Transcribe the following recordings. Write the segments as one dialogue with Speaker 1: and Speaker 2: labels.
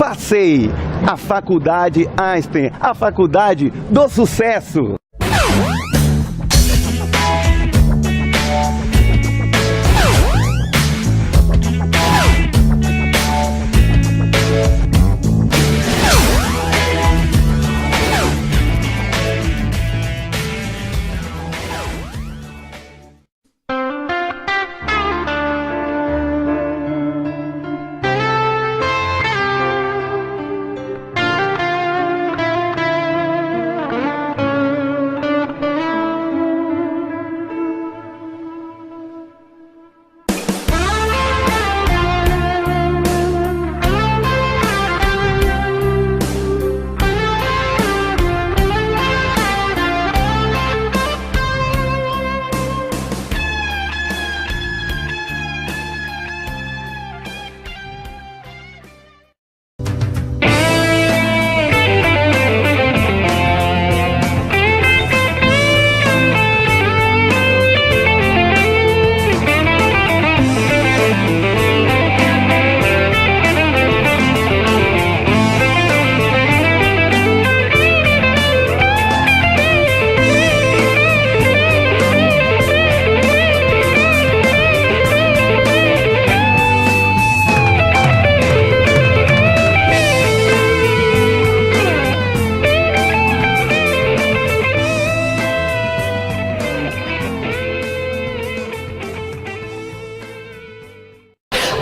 Speaker 1: Passei a Faculdade Einstein, a faculdade do sucesso.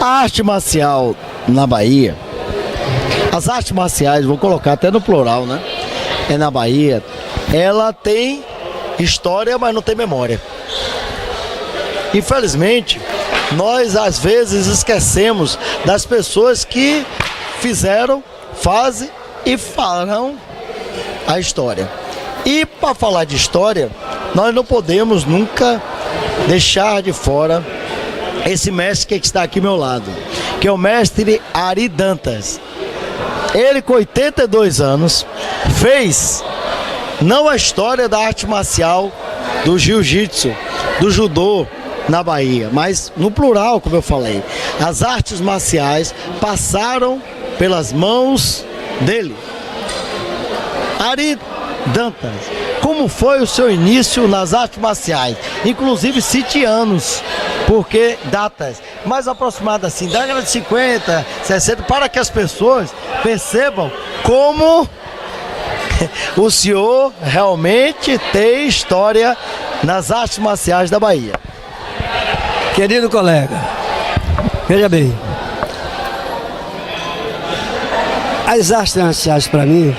Speaker 2: A arte marcial na Bahia, as artes marciais, vou colocar até no plural, né? Na Bahia, ela tem história, mas não tem memória. Infelizmente, nós às vezes esquecemos das pessoas que fizeram, fazem e farão a história. E para falar de história, nós não podemos nunca deixar de fora esse mestre que está aqui ao meu lado, que é o mestre Ari Dantas. Ele, com 82 anos, fez não a história da arte marcial do jiu-jitsu, do judô na Bahia, mas no plural, como eu falei, as artes marciais passaram pelas mãos dele. Ari Dantas, como foi o seu início nas artes marciais? Inclusive cite anos, porque datas mais aproximadas assim, da década de 50, 60, para que as pessoas percebam como o senhor realmente tem história nas artes marciais da Bahia.
Speaker 3: Querido colega, veja bem, as artes marciais para mim,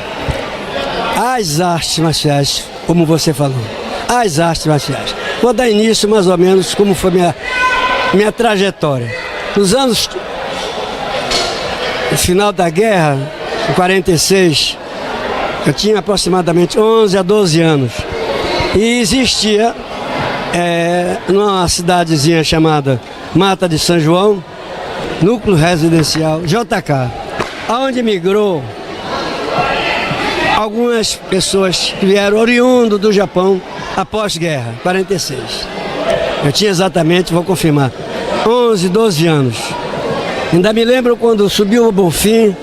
Speaker 3: as artes marciais, como você falou, as artes marciais. Vou dar início mais ou menos como foi minha trajetória. Nos anos, no final da guerra, em 46, eu tinha aproximadamente 11 a 12 anos. E existia, numa cidadezinha chamada Mata de São João, núcleo residencial, JK, onde migrou algumas pessoas que vieram oriundo do Japão após guerra, 46. Eu tinha exatamente, vou confirmar, 11, 12 anos. Ainda me lembro quando subiu o Bonfim,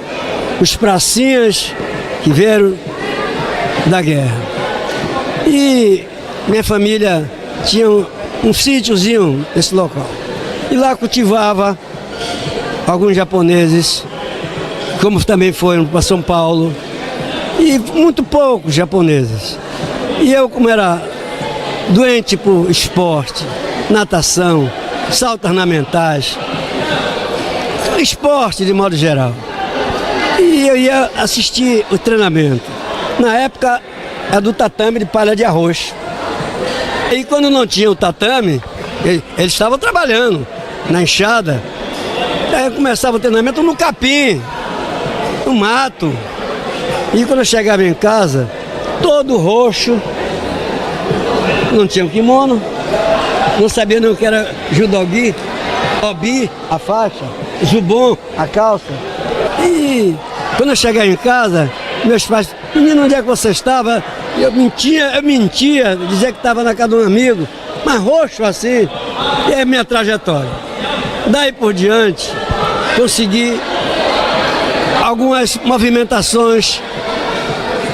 Speaker 3: os pracinhas que vieram da guerra. E minha família tinha um sítiozinho nesse local. E lá cultivava alguns japoneses, como também foram para São Paulo, e muito poucos japoneses. E eu, como era doente por esporte, natação, saltos ornamentais, esporte de modo geral, e eu ia assistir o treinamento. Na época era do tatame de palha de arroz. E quando não tinha o tatame, eles estavam trabalhando na enxada. Aí começava o treinamento no capim, no mato. E quando eu chegava em casa, todo roxo, não tinha um kimono, não sabia nem o que era judogi, obi, a faixa, jubon, a calça. E quando eu chegava em casa, meus pais, menino, onde é que você estava? Eu mentia, dizia que estava na casa de um amigo, mas roxo assim, e é minha trajetória. Daí por diante, consegui algumas movimentações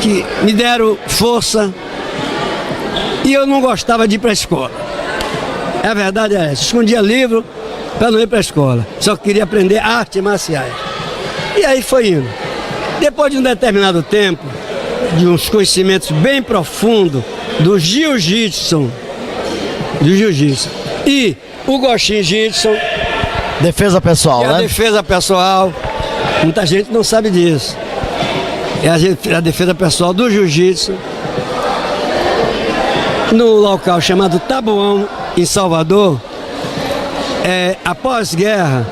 Speaker 3: que me deram força e eu não gostava de ir para a escola. A verdade é essa, escondia livro para não ir para a escola, só queria aprender artes marciais. E aí foi indo. Depois de um determinado tempo, de uns conhecimentos bem profundos do jiu-jitsu, e o Goshin Jitsu,
Speaker 2: Defesa pessoal,
Speaker 3: que é a
Speaker 2: né?
Speaker 3: defesa pessoal, muita gente não sabe disso. É a defesa pessoal do jiu-jitsu, no local chamado Taboão, em Salvador. Após guerra,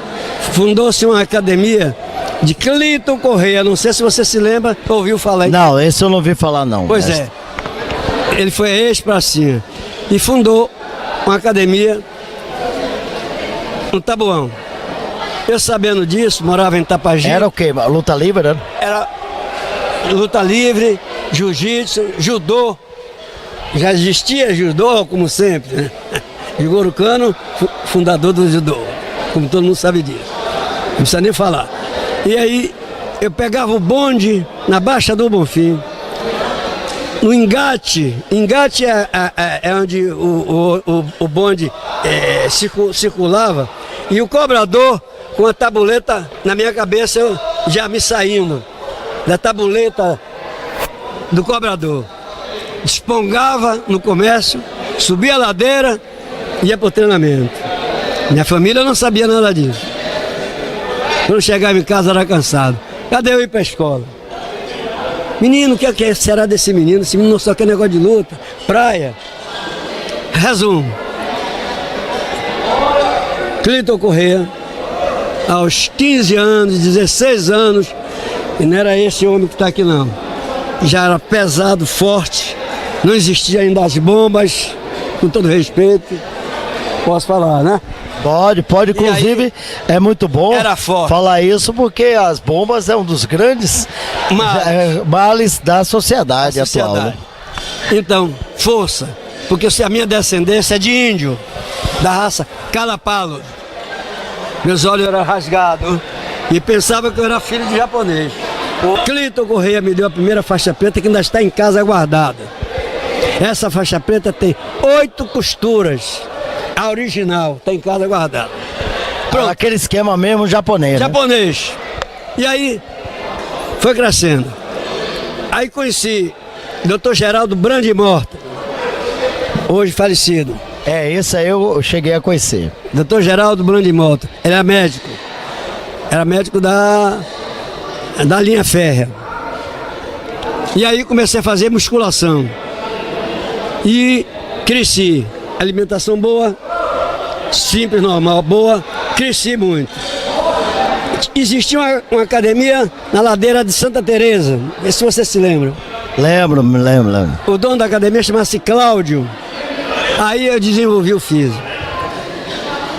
Speaker 3: fundou-se uma academia de Clinton Correia. Não sei se você se lembra, ouviu falar.
Speaker 2: Não, esse eu não vi falar não.
Speaker 3: Pois é, ele foi ex-pracinha e fundou uma academia no Taboão. Eu sabendo disso, morava em Tapagi.
Speaker 2: Era o quê? Luta livre, né?
Speaker 3: Era luta livre, jiu-jitsu, judô. Já existia judô, como sempre, né? Jigoro Kano, fundador do judô, como todo mundo sabe disso. Não precisa nem falar. E aí, eu pegava o bonde na Baixa do Bonfim, no engate. Engate é onde o bonde circulava, e o cobrador com a tabuleta na minha cabeça, eu já me saindo da tabuleta do cobrador. Espongava no comércio, subia a ladeira, ia para o treinamento. Minha família não sabia nada disso. Quando chegava em casa era cansado. Cadê eu ir para a escola? Menino, o que será desse menino? Esse menino não só quer negócio de luta, praia. Resumo. Clinton Correia, aos 15 anos, 16 anos, e não era esse homem que está aqui não. Já era pesado, forte, não existia ainda as bombas, com todo respeito, posso falar, né?
Speaker 2: Pode, inclusive
Speaker 3: aí,
Speaker 2: é muito bom
Speaker 3: era forte.
Speaker 2: Falar isso, porque as bombas é um dos grandes males da sociedade atual. Né?
Speaker 3: Então, força, porque a minha descendência é de índio, da raça Calapalo. Meus olhos eram rasgados e pensava que eu era filho de japonês. O Clinton Correia me deu a primeira faixa preta, que ainda está em casa guardada. Essa faixa preta tem 8 costuras. A original está em casa guardada.
Speaker 2: Pronto. Aquele esquema mesmo japonês.
Speaker 3: Japonês. Né? E aí foi crescendo. Aí conheci o Dr. Geraldo Brandimorta, hoje falecido.
Speaker 2: Esse aí eu cheguei a conhecer.
Speaker 3: Dr. Geraldo Brandimorta, ele era médico. Era médico da linha férrea. E aí comecei a fazer musculação. E cresci. Alimentação boa, simples, normal, boa, cresci muito. Existia uma academia na ladeira de Santa Teresa, vê se você se lembra.
Speaker 2: Lembro.
Speaker 3: O dono da academia chama-se Cláudio. Aí eu desenvolvi o físico.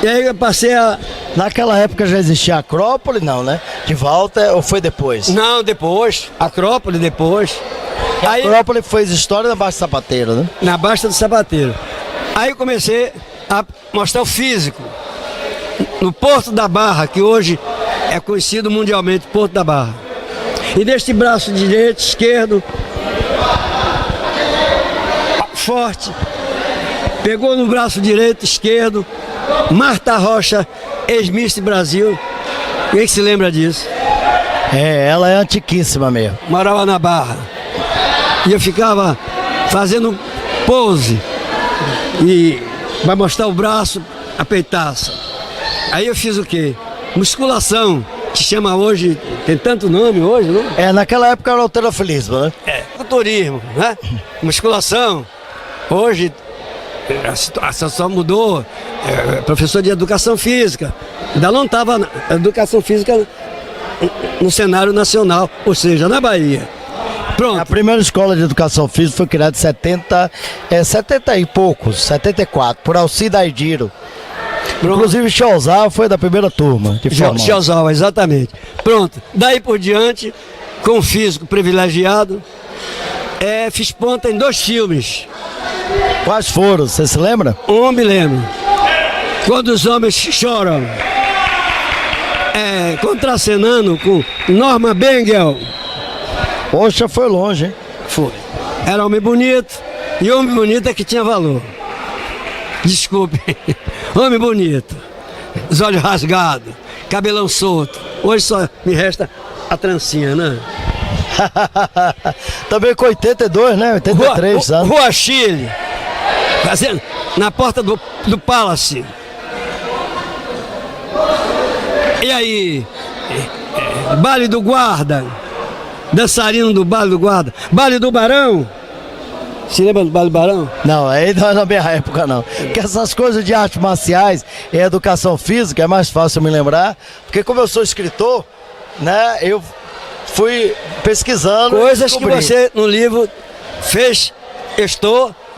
Speaker 3: E aí eu passei a...
Speaker 2: Naquela época já existia a Acrópole, não, né? De volta, ou foi depois?
Speaker 3: Não, depois. Acrópole, depois.
Speaker 2: A Acrópole fez história na Baixa do Sapateiro, né? Na
Speaker 3: Baixa do Sapateiro. Aí eu comecei a mostrar o físico. No Porto da Barra, que hoje é conhecido mundialmente, Porto da Barra. E neste braço direito, esquerdo, forte, pegou no braço direito, esquerdo, Marta Rocha, ex-Miss Brasil. Quem se lembra disso?
Speaker 2: Ela é antiquíssima mesmo.
Speaker 3: Morava na Barra. E eu ficava fazendo pose. E vai mostrar o braço, a peitaça. Aí eu fiz o quê? Musculação, que chama hoje, tem tanto nome hoje, não?
Speaker 2: Naquela época era halterofilismo, né?
Speaker 3: Culturismo, né? Musculação. Hoje a situação mudou. Professor de educação física. Ainda não estava a educação física no cenário nacional, ou seja, na Bahia. Pronto.
Speaker 2: A primeira escola de educação física foi criada em 70 e poucos, 74, por Alcide Aidiro. Inclusive Chozal foi da primeira turma.
Speaker 3: Chozal, exatamente. Pronto. Daí por diante, com físico privilegiado, fiz ponta em 2 filmes.
Speaker 2: Quais foram? Você se lembra?
Speaker 3: Me lembro. Quando os homens choram. contracenando com Norma Bengel.
Speaker 2: Poxa, foi longe, hein?
Speaker 3: Foi. Era homem bonito, e homem bonito é que tinha valor. Desculpe. Homem bonito. Os olhos rasgados, cabelão solto. Hoje só me resta a trancinha, né?
Speaker 2: Também com 82, né? 83 anos.
Speaker 3: Rua Chile. Fazendo, na porta do Palace. E aí? Baile do Guarda. Dançarino do Baile do Guarda. Baile do Barão. Se lembra do Baile do Barão?
Speaker 2: Não, aí não é na minha época, não. Porque essas coisas de artes marciais e educação física é mais fácil me lembrar. Porque como eu sou escritor, né? Eu fui pesquisando.
Speaker 3: Coisas que você no livro fez,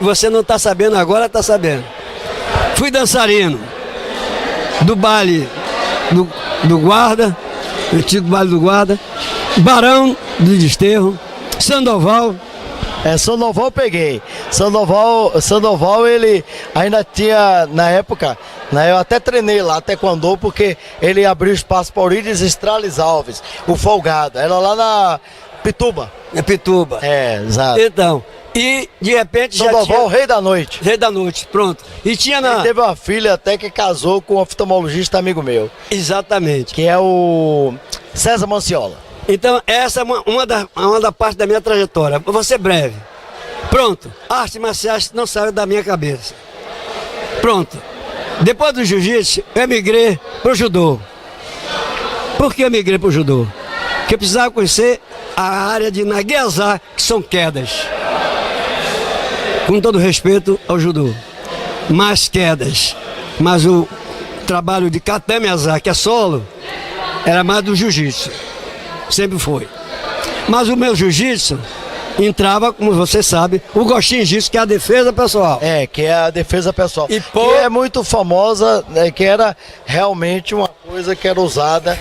Speaker 3: você não está sabendo, agora está sabendo. Fui dançarino do baile do Guarda, antigo baile do Guarda, Barão do Desterro, Sandoval.
Speaker 2: Sandoval eu peguei. Sandoval ele ainda tinha, na época, né, eu até treinei lá, taekwondo, porque ele abriu espaço para Eurídice Estrales Alves, o folgado. Era lá na Pituba.
Speaker 3: É Pituba.
Speaker 2: Exato.
Speaker 3: Então, e de repente
Speaker 2: Sandoval,
Speaker 3: já tinha...
Speaker 2: o rei da noite.
Speaker 3: Rei da noite, pronto. E tinha
Speaker 2: Ele teve uma filha até que casou com um oftalmologista amigo meu.
Speaker 3: Exatamente.
Speaker 2: Que é o César Manciola.
Speaker 3: Então, essa é uma da parte da minha trajetória. Vou ser breve. Pronto. Artes marciais não saem da minha cabeça. Pronto. Depois do jiu-jitsu, eu migrei pro judô. Por que eu migrei pro judô? Porque eu precisava conhecer a área de Nagueazá, que são quedas. Com todo respeito ao judô. Mais quedas. Mas o trabalho de Katame-Azá, que é solo, era mais do jiu-jitsu. Sempre foi. Mas o meu jiu-jitsu entrava, como você sabe, o gostinho jiu-jitsu, que é a defesa pessoal.
Speaker 2: Que é a defesa pessoal.
Speaker 3: E
Speaker 2: que é muito famosa, né, que era realmente uma coisa que era usada,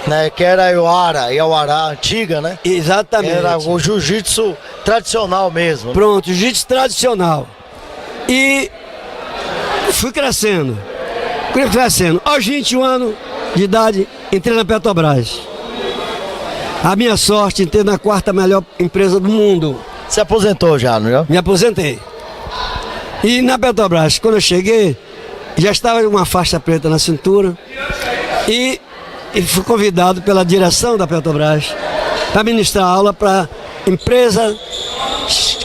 Speaker 2: né, que era a Iauara antiga, né?
Speaker 3: Exatamente.
Speaker 2: Era o jiu-jitsu tradicional mesmo.
Speaker 3: Pronto, jiu-jitsu tradicional. E fui crescendo. Aos 21 anos de idade, entrei na Petrobras. A minha sorte, entrei na 4ª melhor empresa do mundo.
Speaker 2: Se aposentou já, não é?
Speaker 3: Me aposentei. E na Petrobras, quando eu cheguei, já estava uma faixa preta na cintura. E fui convidado pela direção da Petrobras para ministrar aula para empresa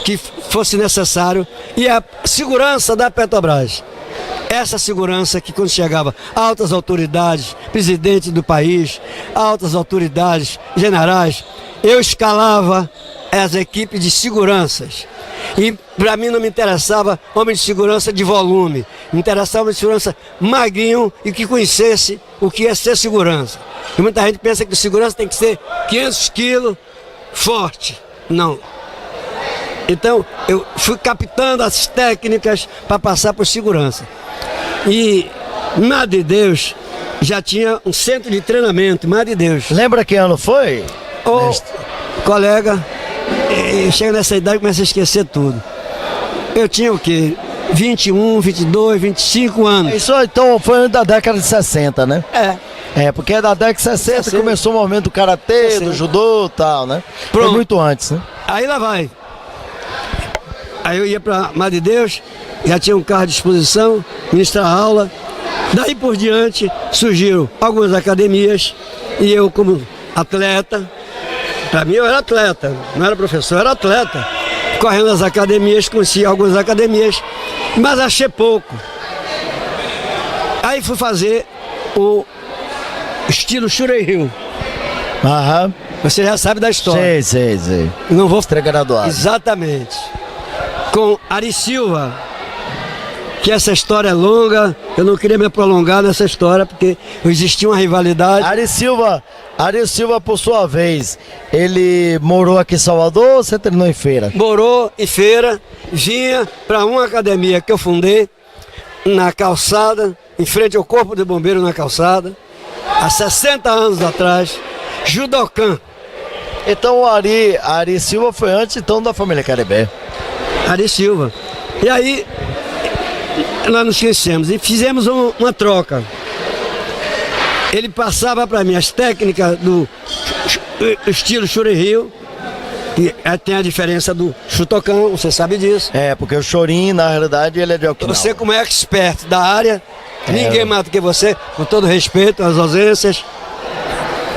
Speaker 3: que fosse necessário. E a segurança da Petrobras. Essa segurança que quando chegava altas autoridades, presidente do país, altas autoridades, generais, eu escalava as equipes de seguranças. E para mim não me interessava homem de segurança de volume, me interessava homem de segurança magrinho e que conhecesse o que é ser segurança. E muita gente pensa que segurança tem que ser 500 quilos, forte. Não. Então eu fui captando as técnicas para passar por segurança. E, Madre Deus, já tinha um centro de treinamento, Madre Deus.
Speaker 2: Lembra que ano foi?
Speaker 3: Ô, colega, chega nessa idade e começa a esquecer tudo. Eu tinha o quê? 21, 22, 25 anos.
Speaker 2: Isso então foi da década de 60, né? Porque é da década de 60 que começou o movimento do karatê, do judô e tal, né? Pronto. Foi muito antes, né?
Speaker 3: Aí lá vai. Aí eu ia pra Madre Deus, já tinha um carro à disposição, ministrar aula. Daí por diante surgiram algumas academias e eu como atleta, para mim eu era atleta, não era professor, eu era atleta. Correndo nas academias, conheci algumas academias, mas achei pouco. Aí fui fazer o estilo Shurei-Ryu.
Speaker 2: Aham.
Speaker 3: Você já sabe da história.
Speaker 2: Sei.
Speaker 3: Não vou
Speaker 2: graduado.
Speaker 3: Exatamente. Com Ari Silva, que essa história é longa, eu não queria me prolongar nessa história, porque existia uma rivalidade.
Speaker 2: Ari Silva, por sua vez, ele morou aqui em Salvador ou você treinou em feira?
Speaker 3: Morou em feira, vinha para uma academia que eu fundei, na calçada, em frente ao Corpo de Bombeiro na calçada, há 60 anos atrás, Judokan.
Speaker 2: Então o Ari Silva foi antes então da família Caribé.
Speaker 3: Ari Silva. E aí, nós nos conhecemos e fizemos uma troca. ele passava para mim as técnicas do estilo Churi-Rio, que tem a diferença do chutocão, você sabe disso.
Speaker 2: Porque o chorinho, na realidade, ele é de Okinawa.
Speaker 3: Você, como expert da área, ninguém mais do que você, com todo respeito às ausências,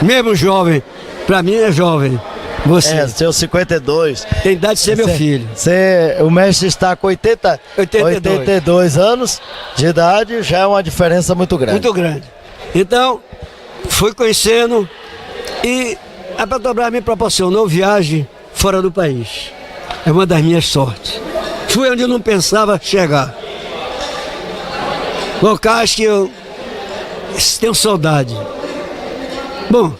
Speaker 3: mesmo jovem, para mim é jovem. Você
Speaker 2: seu 52.
Speaker 3: tem idade de ser meu filho.
Speaker 2: O mestre está com 82 anos de idade, já é uma diferença muito grande.
Speaker 3: Muito grande. Então, fui conhecendo e a Petrobras me proporcionou viagem fora do país. É uma das minhas sortes. Fui onde eu não pensava chegar. Locais que eu tenho saudade. Bom,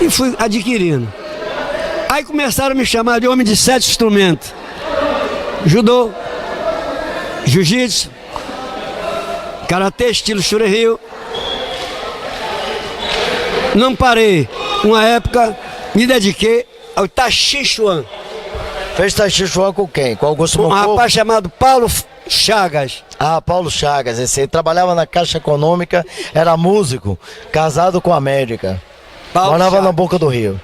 Speaker 3: e fui adquirindo. Aí começaram a me chamar de homem de 7 instrumentos. Judô, jiu-jitsu, karatê, estilo Churi-Rio. Não parei. Uma época me dediquei ao Tai Chi Chuan.
Speaker 2: Fez Tai Chi Chuan com quem? Com Augusto
Speaker 3: Um
Speaker 2: Monfort?
Speaker 3: rapaz chamado Paulo Chagas.
Speaker 2: Paulo Chagas, esse aí trabalhava na Caixa Econômica, era músico, casado com a América. Morava
Speaker 3: Chagas.
Speaker 2: na Boca do Rio.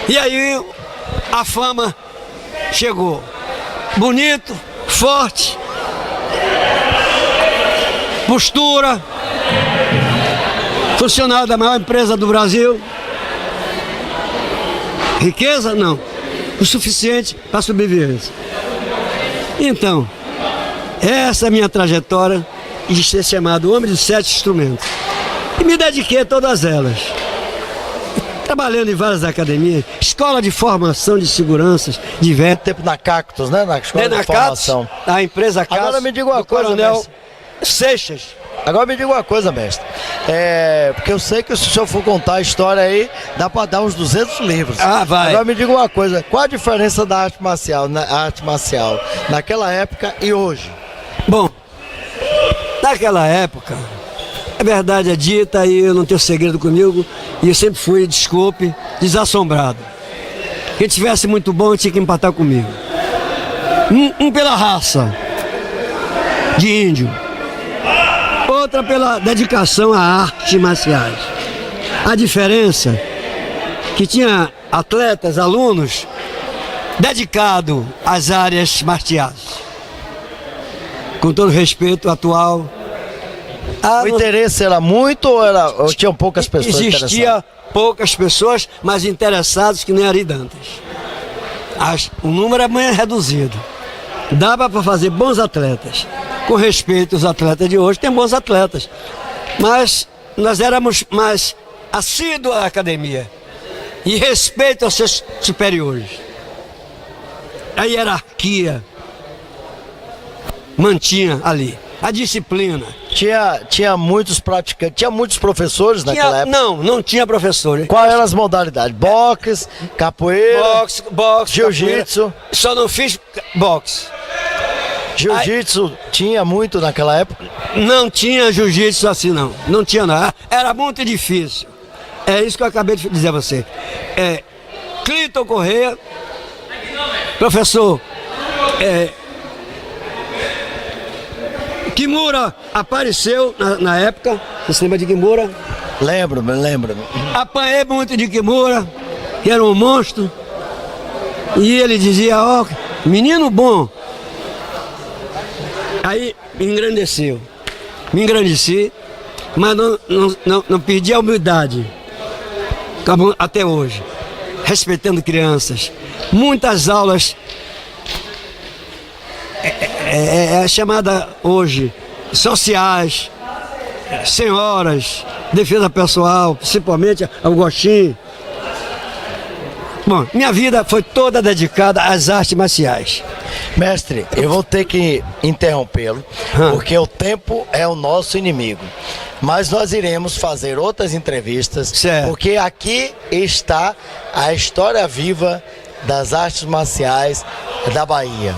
Speaker 3: E aí a fama chegou. Bonito, forte, postura, funcionário da maior empresa do Brasil. Riqueza? Não. O suficiente para sobrevivência. Então, essa é a minha trajetória de ser chamado homem de 7 instrumentos. E me dediquei a todas elas. Trabalhando em várias academias, escola de formação de seguranças, diversas.
Speaker 2: Tempo na Cactus, né? Na escola de formação.
Speaker 3: A empresa Cactus.
Speaker 2: Agora me diga uma coisa,
Speaker 3: Coronel
Speaker 2: mestre.
Speaker 3: Seixas.
Speaker 2: Agora me diga uma coisa, mestre. Porque eu sei que se o senhor for contar a história aí, dá para dar uns 200 livros.
Speaker 3: Vai.
Speaker 2: Agora me diga uma coisa, qual a diferença da arte marcial naquela época e hoje?
Speaker 3: Bom, naquela época, a verdade é dita e eu não tenho segredo comigo, e eu sempre fui, desculpe, desassombrado. Quem tivesse muito bom tinha que empatar comigo. Um pela raça de índio, outra pela dedicação a artes marciais. A diferença é que tinha atletas, alunos, dedicados às áreas marciais. Com todo respeito atual.
Speaker 2: O interesse era muito ou tinham poucas pessoas
Speaker 3: Existia poucas pessoas, mas interessados que nem Ari Dantas. O número é muito reduzido. Dava para fazer bons atletas. Com respeito aos atletas de hoje, tem bons atletas. Mas nós éramos mais assíduos à academia. E respeito aos seus superiores. A hierarquia mantinha ali. A disciplina.
Speaker 2: Tinha muitos praticantes, tinha muitos professores naquela época?
Speaker 3: Não tinha professores.
Speaker 2: Quais eram as modalidades? Boxe, capoeira,
Speaker 3: boxe,
Speaker 2: jiu-jitsu.
Speaker 3: Só não fiz boxe.
Speaker 2: Jiu-jitsu tinha muito naquela época?
Speaker 3: Não tinha jiu-jitsu assim não. Não tinha nada. Era muito difícil. É isso que eu acabei de dizer a você. Clinton Correia, professor, Kimura apareceu na época. Você se lembra de Kimura?
Speaker 2: Lembro.
Speaker 3: Apanhei muito de Kimura, que era um monstro. E ele dizia, menino bom. Aí me engrandeceu. Me engrandeci, mas não perdi a humildade. Até hoje. Respeitando crianças. Muitas aulas chamada hoje sociais, senhoras, defesa pessoal, principalmente Agostinho. Bom, minha vida foi toda dedicada às artes marciais.
Speaker 2: Mestre, eu vou ter que interrompê-lo, porque o tempo é o nosso inimigo. Mas nós iremos fazer outras entrevistas, porque aqui está a história viva das artes marciais da Bahia.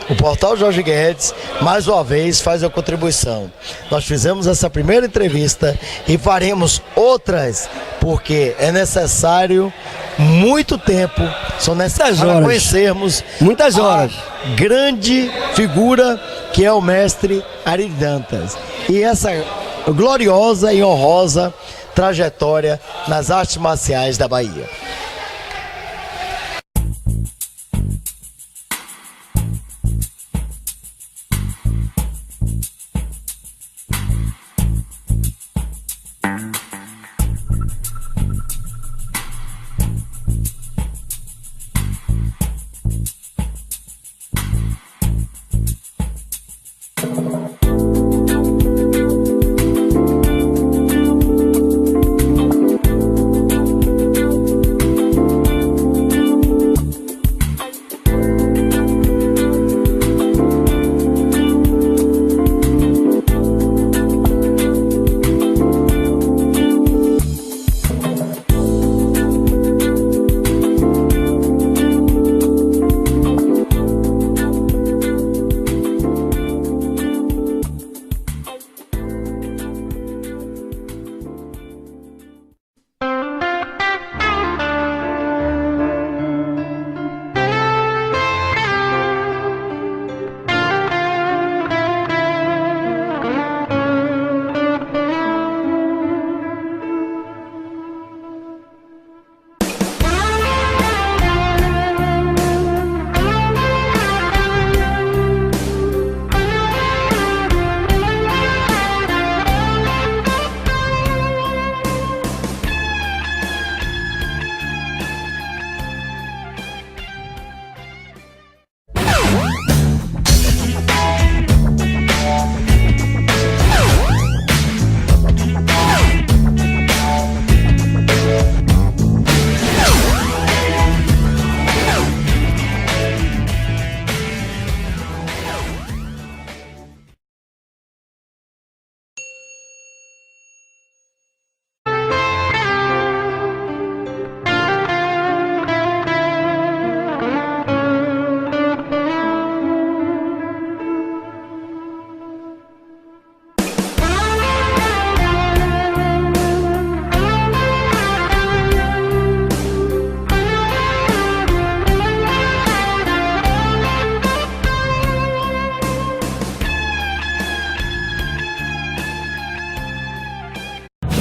Speaker 2: O Portal Jorge Guedes, mais uma vez, faz a contribuição. Nós fizemos essa primeira entrevista e faremos outras, porque é necessário muito tempo, são necessárias para conhecermos
Speaker 3: muitas horas
Speaker 2: a grande figura que é o mestre Ari Dantas. E essa gloriosa e honrosa trajetória nas artes marciais da Bahia.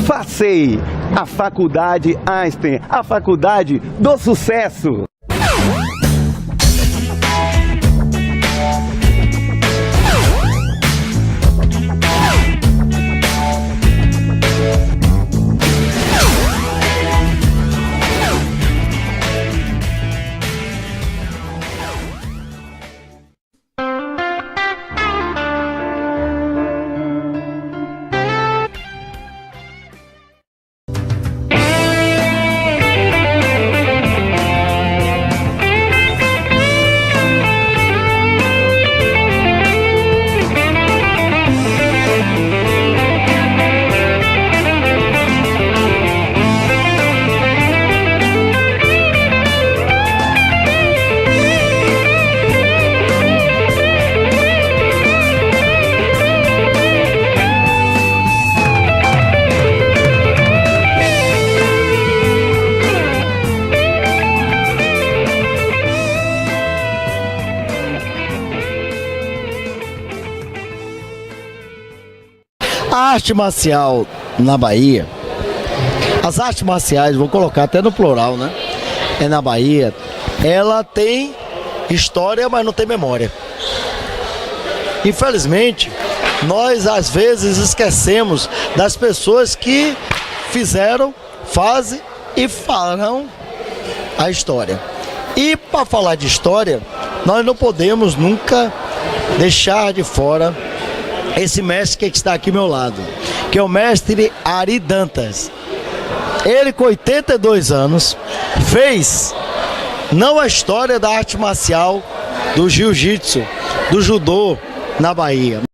Speaker 1: Facei, a Faculdade Einstein, a faculdade do sucesso.
Speaker 2: A arte marcial na Bahia, as artes marciais, vou colocar até no plural, né? Na Bahia, ela tem história, mas não tem memória. Infelizmente, nós às vezes esquecemos das pessoas que fizeram, fazem e farão a história. E para falar de história, nós não podemos nunca deixar de fora esse mestre que está aqui ao meu lado, que é o mestre Ari Dantas. Ele, com 82 anos, fez não a história da arte marcial do jiu-jitsu, do judô na Bahia,